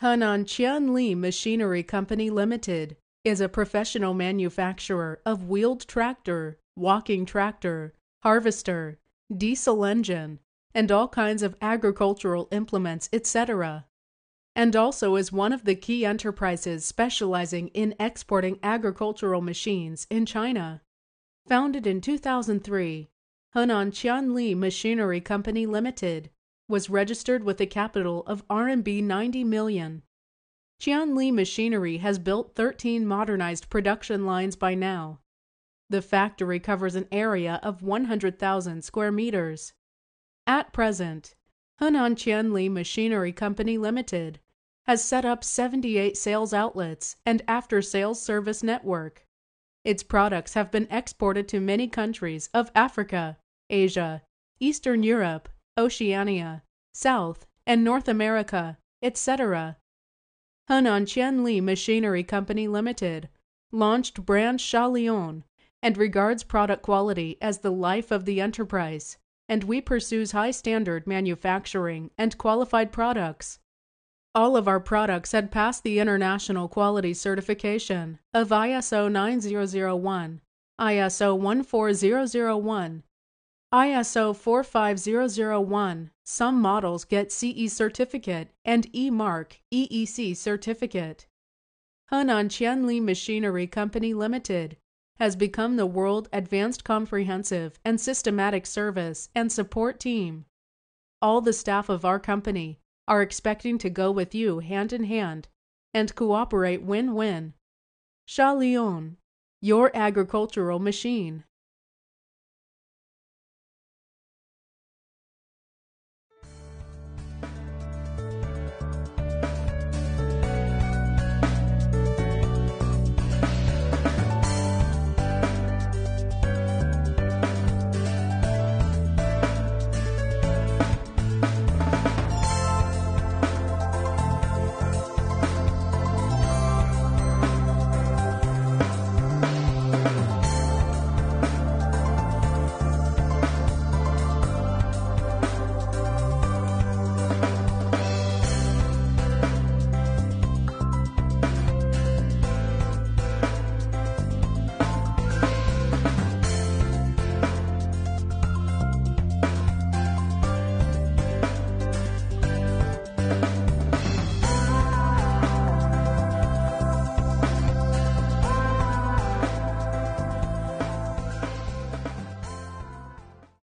Henan Qianli Machinery Company Limited is a professional manufacturer of wheeled tractor, walking tractor, harvester, diesel engine, and all kinds of agricultural implements, etc., and also is one of the key enterprises specializing in exporting agricultural machines in China. Founded in 2003, Henan Qianli Machinery Company Limited was registered with a capital of RMB 90 million. Qianli Machinery has built 13 modernized production lines by now. The factory covers an area of 100,000 square meters. At present, Henan Qianli Machinery Company Limited has set up 78 sales outlets and after-sales service network. Its products have been exported to many countries of Africa, Asia, Eastern Europe, Oceania, South and North America, etc. Henan Qianli Machinery Company Limited launched brand Chalion and regards product quality as the life of the enterprise, and we pursues high standard manufacturing and qualified products. All of our products had passed the international quality certification of ISO 9001, ISO 14001, ISO 45001. Some models get CE certificate and E-Mark EEC certificate. Henan Qianli Machinery Company Limited has become the world advanced comprehensive and systematic service and support team. All the staff of our company are expecting to go with you hand in hand and cooperate win-win. Chalion, your agricultural machine.